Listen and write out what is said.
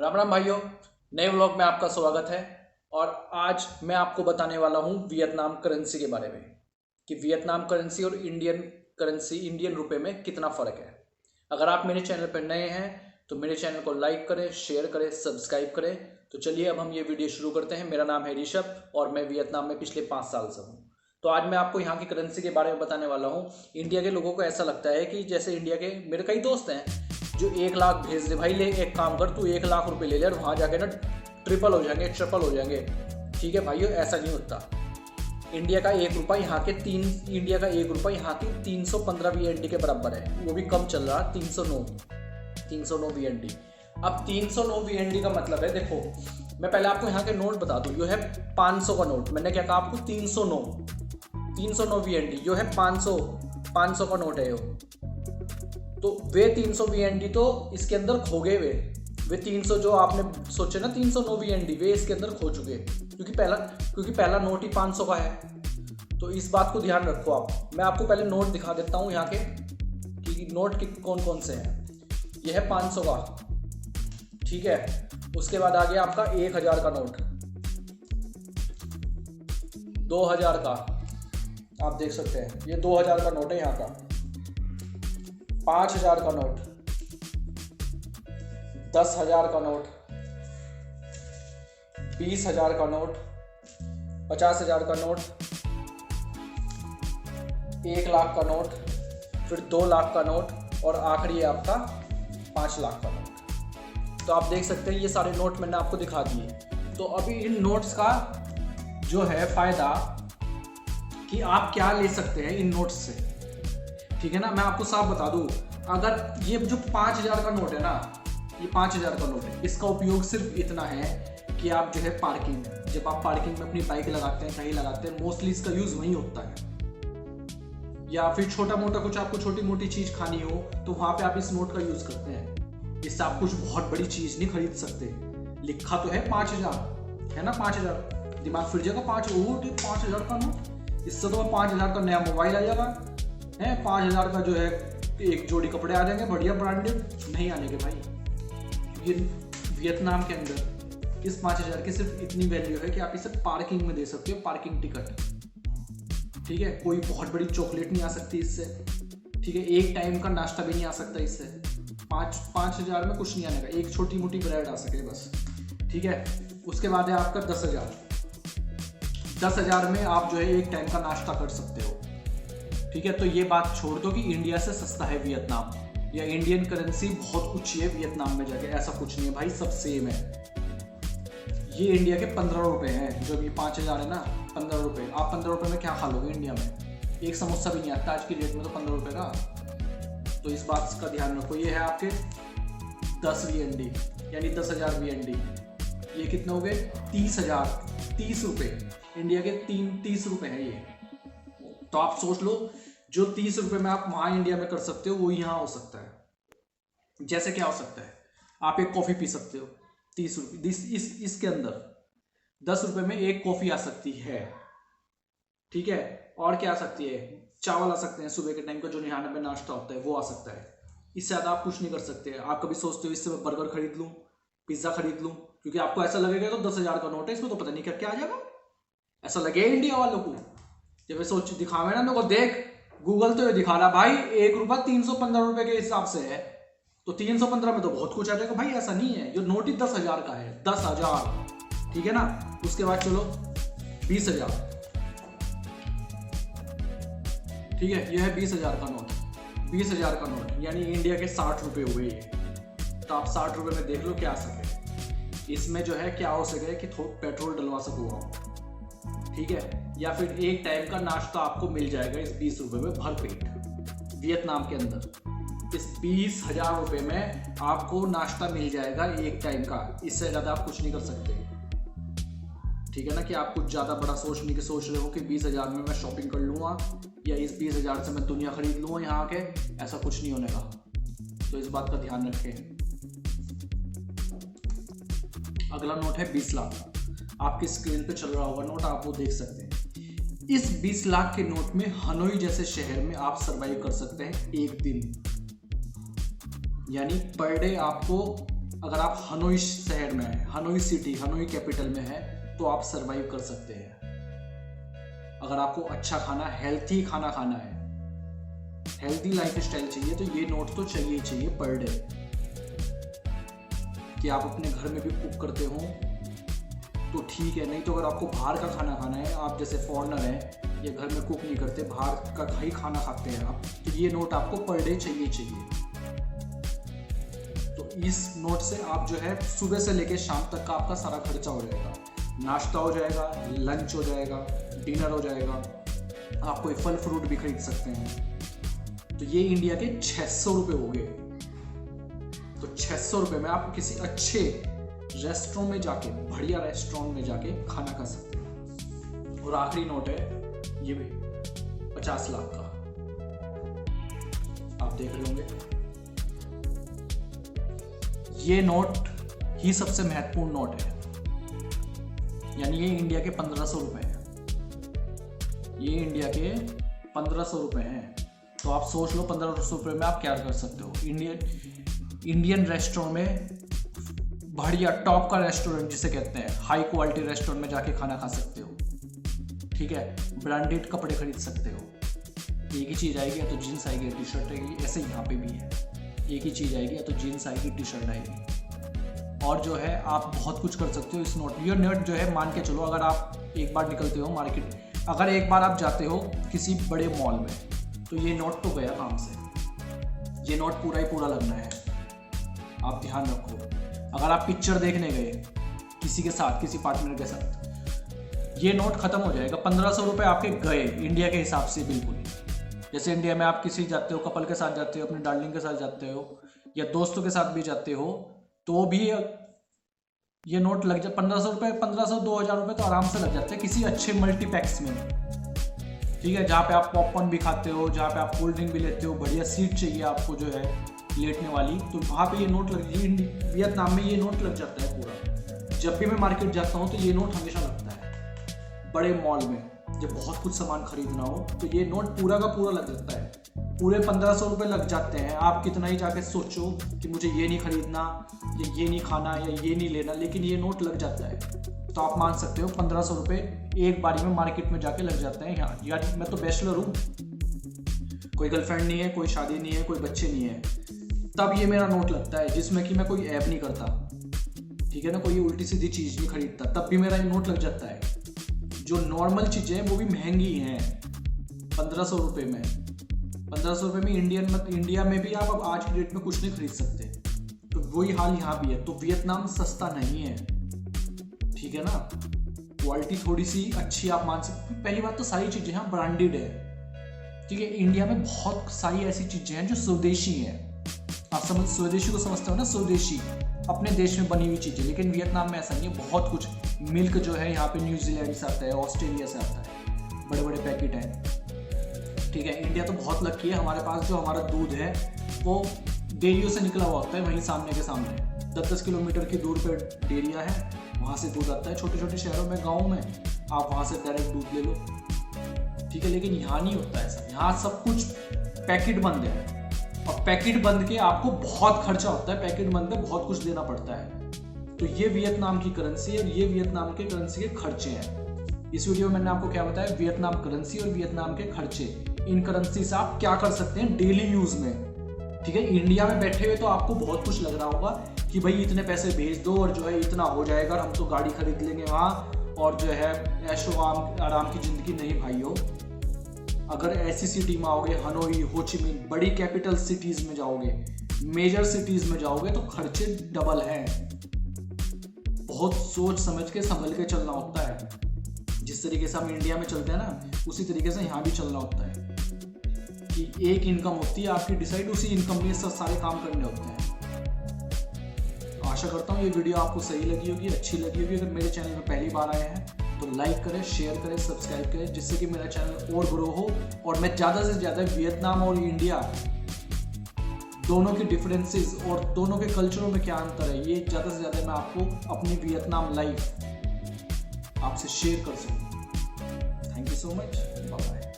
राम राम भाइयों, नए व्लॉग में आपका स्वागत है। और आज मैं आपको बताने वाला हूँ वियतनाम करेंसी के बारे में कि वियतनाम करेंसी और इंडियन करेंसी, इंडियन रुपए में कितना फ़र्क है। अगर आप मेरे चैनल पर नए हैं तो मेरे चैनल को लाइक करें, शेयर करें, सब्सक्राइब करें। तो चलिए अब हम ये वीडियो शुरू करते हैं। मेरा नाम है ऋषभ और मैं वियतनाम में पिछले 5 साल से हूँ। तो आज मैं आपको यहाँ की करेंसी के बारे में बताने वाला हूँ। इंडिया के लोगों को ऐसा लगता है कि जैसे इंडिया के मेरे कई दोस्त हैं जो 1 लाख भेज दे, भाई ले एक काम कर, तू 1 लाख रुपए ले ले और वहाँ जाके ना ट्रिपल हो जाएंगे, ट्रिपल हो जाएंगे। ठीक है भाइयों, ऐसा नहीं होता। इंडिया का 1 रुपया यहाँ के 315 VND के बराबर है। वो भी कम चल रहा है, 309 VND। अब 309 VND का मतलब है, देखो मैं पहले आपको यहाँ के नोट बता दूँ। यो है 500 का नोट। मैंने क्या कहा आपको, 309 VND। जो है 500 का नोट है यो। तो वे 300 VND तो इसके अंदर खो गए। वे 300 जो आपने सोचे ना 309 VND, वे इसके अंदर खो चुके, क्योंकि पहला नोट ही 500 का है। तो इस बात को ध्यान रखो आप। मैं आपको पहले नोट दिखा देता हूँ यहाँ के कि नोट के कौन कौन से हैं। यह है 500 का, ठीक है। उसके बाद आ गया आपका 1000 का नोट, 2000 का, आप देख सकते हैं ये 2000 का नोट है यहाँ का। 5000 का नोट, 10,000 का नोट, 20,000 का नोट, 50,000 का नोट, 1 लाख का नोट, फिर 2 लाख का नोट और आखिरी है आपका 5 लाख का नोट। तो आप देख सकते हैं ये सारे नोट मैंने आपको दिखा दिए। तो अभी इन नोट्स का जो है फायदा कि आप क्या ले सकते हैं इन नोट्स से, ठीक है ना। मैं आपको साफ बता दूं, अगर ये जो 5000 का नोट है ना, ये 5000 का नोट है, इसका उपयोग सिर्फ इतना है कि आप जो है पार्किंग, जब आप पार्किंग में अपनी बाइक लगाते हैं, कहीं लगाते हैं, मोस्टली इसका यूज वहीं होता है। या फिर छोटा मोटा कुछ आपको छोटी मोटी चीज खानी हो तो वहां पे आप इस नोट का यूज करते हैं। इससे आप कुछ बहुत बड़ी चीज नहीं खरीद सकते। लिखा तो है 5000 है ना, 5000, दिमाग फिर जाएगा 5000 का नोट। इससे तो 5000 का नया मोबाइल आ जाएगा है, 5000 का जो है एक जोड़ी कपड़े आ जाएंगे बढ़िया ब्रांडेड। नहीं आने के भाई। ये वियतनाम के अंदर इस 5000 की सिर्फ इतनी वैल्यू है कि आप इसे पार्किंग में दे सकते हो, पार्किंग टिकट, ठीक है। कोई बहुत बड़ी चॉकलेट नहीं आ सकती इससे, ठीक है। एक टाइम का नाश्ता भी नहीं आ सकता इससे। 5000 में कुछ नहीं आने का, एक छोटी मोटी ब्रेड आ सके बस, ठीक है। उसके बाद है आपका 10,000 में आप जो है एक टाइम का नाश्ता कर सकते हो, ठीक है। तो ये बात छोड़ दो कि इंडिया से सस्ता है वियतनाम या इंडियन करेंसी बहुत ऊंची है वियतनाम में जाके, ऐसा कुछ नहीं है भाई, सब सेम है। ये इंडिया के 15 रुपए हैं, जो ये 5000 है ना, 15 रुपए। आप 15 रुपए में क्या खा लोगे इंडिया में? एक समोसा भी नहीं आता आज की डेट में तो 15 रुपए का। तो इस बात का ध्यान रखो। ये है आपके 10 VND यानी 10,000 VND। ये कितने हो गए? 30 रुपए। इंडिया के 30 रुपए है ये। तो आप सोच लो, जो 30 रुपए में आप वहां इंडिया में कर सकते हो वो यहाँ हो सकता है। जैसे क्या हो सकता है, आप एक कॉफी पी सकते हो 30 रुपये, इसके अंदर 10 रुपए में एक कॉफी आ सकती है, ठीक है। और क्या आ सकती है? चावल आ सकते हैं सुबह के टाइम का, जो निहाने में नाश्ता होता है वो आ सकता है। इससे ज़्यादा आप कुछ नहीं कर सकते। आप कभी सोचते हो इससे मैं बर्गर खरीद लूँ, पिज्ज़ा खरीद लूँ, क्योंकि आपको ऐसा लगेगा तो 10,000 का नोट है, इसमें तो पता नहीं क्या क्या आ जाएगा, ऐसा लगे इंडिया वालों को। जब मैं सोच दिखावे ना मेरे को, देख गूगल तो ये दिखा रहा भाई 1 रुपया 315 रुपए के हिसाब से है, तो 315 में तो बहुत कुछ आ जाएगा भाई। ऐसा नहीं है, जो नोट ही 10,000 का है, 10,000, ठीक है ना। उसके बाद चलो 20,000, ठीक है। यह है 20,000 का नोट। 20,000 का नोट यानी इंडिया के 60 रुपए हुए ये। तो आप 60 रुपए में देख लो क्या आ सके। इसमें जो है क्या हो सके कि पेट्रोल डलवा सको आप, ठीक है। या फिर एक टाइम का नाश्ता आपको मिल जाएगा इस 20 रुपए में भर पेट वियतनाम के अंदर। इस 20,000 रुपए में आपको नाश्ता मिल जाएगा एक टाइम का। इससे ज़्यादा आप कुछ नहीं कर सकते, ठीक है ना। कि आप कुछ ज़्यादा बड़ा सोच रहे हो कि 20,000 में मैं शॉपिंग कर लूँगा या इस 20,000 से मैं दुनिया खरीद लूँगा यहाँ के, ऐसा कुछ नहीं होने का। तो इस बात का ध्यान रखें। अगला नोट है 20 लाख। आपकी स्क्रीन पे चल रहा होगा नोट, आप वो देख सकते हैं। इस 20 लाख के नोट में हनोई जैसे शहर में आप सरवाइव कर सकते हैं एक दिन। यानी पर डे आपको अगर आप हनोई शहर में हैं, हनोई सिटी, हनोई कैपिटल में है, तो आप सरवाइव कर सकते हैं। अगर आपको अच्छा खाना, हेल्थी खाना खाना है, हेल्थी लाइफ स्टाइल चाहिए, तो ये नोट तो चाहिए ही चाहिए पर डे। कि आप अपने घर में भी कुक करते हो तो ठीक है, नहीं तो अगर आपको बाहर का खाना खाना है, आप जैसे फॉरेनर हैं या घर में कुक नहीं करते, बाहर का ही खाना खाते हैं आप, तो ये नोट आपको पर डे चाहिए चाहिए। तो इस नोट से आप जो है सुबह से लेकर शाम तक का आपका सारा खर्चा हो जाएगा। नाश्ता हो जाएगा, लंच हो जाएगा, डिनर हो जाएगा, आप कोई फल फ्रूट भी खरीद सकते हैं। तो ये इंडिया के 600 रुपये हो गए। तो 600 रुपये में आप किसी अच्छे रेस्टोरेंट में जाके, बढ़िया रेस्टोरेंट में जाके खाना खा सकते हैं। और आखिरी नोट है ये भी 50 लाख का, आप देख रहे होंगे। ये नोट ही सबसे महत्वपूर्ण नोट है, यानी ये इंडिया के 1500 रुपए हैं। ये इंडिया के 1500 रुपए हैं। तो आप सोच लो 1500 रुपये में आप क्या कर सकते हो। इंडियन रेस्टोरेंट में, बढ़िया टॉप का रेस्टोरेंट जिसे कहते हैं, हाई क्वालिटी रेस्टोरेंट में जाके खाना खा सकते हो, ठीक है। ब्रांडेड कपड़े खरीद सकते हो। एक ही चीज़ आएगी, या तो जीन्स आएगी या टी शर्ट आएगी। ऐसे यहाँ पे भी है, एक ही चीज़ आएगी, या तो जीन्स आएगी, टी शर्ट आएगी। और जो है आप बहुत कुछ कर सकते हो इस नोट। ये नोट जो है, मान के चलो, अगर आप एक बार निकलते हो मार्केट, अगर एक बार आप जाते हो किसी बड़े मॉल में, तो ये नोट तो गया काम से। ये नोट पूरा ही पूरा लगना है, आप ध्यान रखो। अगर आप पिक्चर देखने गए किसी के साथ, किसी पार्टनर के साथ, ये नोट खत्म हो जाएगा। 1500 रुपये आपके गए इंडिया के हिसाब से, बिल्कुल। जैसे इंडिया में आप किसी जाते हो, कपल के साथ जाते हो, अपने डार्लिंग के साथ जाते हो, या दोस्तों के साथ भी जाते हो, तो भी ये नोट लग जाए 1500 रुपये, 1500, 2000 रुपये तो आराम से लग जाते हैं किसी अच्छे मल्टीपैक्स में, ठीक है। जहाँ पे आप पॉपकॉर्न भी खाते हो, जहाँ पे आप कोल्ड ड्रिंक भी लेते हो, बढ़िया सीट चाहिए आपको जो है लेटने वाली, तो वहाँ पे ये नोट लग, वियतनाम में ये नोट लग जाता है पूरा। जब भी मैं मार्केट जाता हूँ तो ये नोट हमेशा लगता है। बड़े मॉल में जब बहुत कुछ सामान खरीदना हो तो ये नोट पूरा का पूरा लग जाता है। पूरे 1500 रुपये लग जाते हैं। आप कितना ही जाके सोचो कि मुझे ये नहीं खरीदना, या ये नहीं खाना, या ये नहीं लेना, लेकिन ये नोट लग जाता है। तो आप मान सकते हो 1500 रुपये एक बारी में मार्केट में जाके लग जाते हैं। यहाँ यार मैं तो बैचलर हूँ, कोई गर्लफ्रेंड नहीं है, कोई शादी नहीं है, कोई बच्चे नहीं है, तब ये मेरा नोट लगता है, जिसमें कि मैं कोई ऐप नहीं करता, ठीक है ना, कोई उल्टी सीधी चीज़ नहीं खरीदता, तब भी मेरा ये नोट लग जाता है। जो नॉर्मल चीज़ें हैं वो भी महंगी हैं 1500 रुपये में। 1500 रुपये में इंडिया में भी आप अब आज की डेट में कुछ नहीं खरीद सकते। तो वही हाल यहाँ भी है। तो वियतनाम सस्ता नहीं है, ठीक है ना। क्वालिटी थोड़ी सी अच्छी आप मान सकते। पहली बात तो सारी चीज़ें यहाँ ब्रांडेड है, ठीक है। इंडिया में बहुत सारी ऐसी चीज़ें हैं जो स्वदेशी हैं। आप स्वदेशी को समझते हो ना, स्वदेशी, अपने देश में बनी हुई चीज़ें। लेकिन वियतनाम में ऐसा नहीं है। बहुत कुछ मिल्क जो है यहाँ पे न्यूजीलैंड से आता है, ऑस्ट्रेलिया से आता है, बड़े बड़े पैकेट हैं, ठीक है। इंडिया तो बहुत लकी है, हमारे पास जो हमारा दूध है वो डेयरियों से निकला हुआ होता है, वहीं सामने के सामने 10-10 किलोमीटर की दूर पे डेयरिया है, वहाँ से दूध आता है। छोटे छोटे शहरों में, गाँव में आप वहाँ से डायरेक्ट दूध ले लो, ठीक है। लेकिन यहाँ नहीं होता ऐसा। यहाँ सब कुछ पैकेट बंद है, और पैकेट बंद के आपको बहुत खर्चा होता है। पैकेट बंद में बहुत कुछ देना पड़ता है। तो ये वियतनाम की करेंसी है, ये वियतनाम के करेंसी के खर्चे हैं। इस वीडियो में मैंने आपको क्या बताया, वियतनाम करेंसी और वियतनाम के खर्चे। इन करेंसी से आप क्या कर सकते हैं डेली यूज में, ठीक है। इंडिया में बैठे हुए तो आपको बहुत कुछ लग रहा होगा कि भाई इतने पैसे भेज दो और जो है इतना हो जाएगा, हम तो गाड़ी खरीद लेंगे वहाँ, और जो है ऐशो आराम की जिंदगी। नहीं भाइयों, अगर ऐसी सिटी में आओगे, हनोई, हो ची मिन्ह, बड़ी कैपिटल सिटीज में जाओगे, मेजर सिटीज में जाओगे, तो खर्चे डबल हैं। बहुत सोच समझ के संभल के चलना होता है। जिस तरीके से हम इंडिया में चलते हैं ना, उसी तरीके से यहाँ भी चलना होता है कि एक इनकम होती है आपकी डिसाइड, उसी इनकम में सारे काम करने होते हैं। आशा करता हूँ ये वीडियो आपको सही लगी होगी, अच्छी लगी होगी। अगर मेरे चैनल में पहली बार आए हैं तो लाइक करें, शेयर करें, सब्सक्राइब करें, जिससे कि मेरा चैनल और ग्रो हो और मैं ज़्यादा से ज़्यादा वियतनाम और इंडिया दोनों के डिफरेंसेस और दोनों के कल्चरों में क्या अंतर है, ये ज़्यादा से ज़्यादा मैं आपको अपनी वियतनाम लाइफ आपसे शेयर कर सकूँ। Thank you so much, bye bye.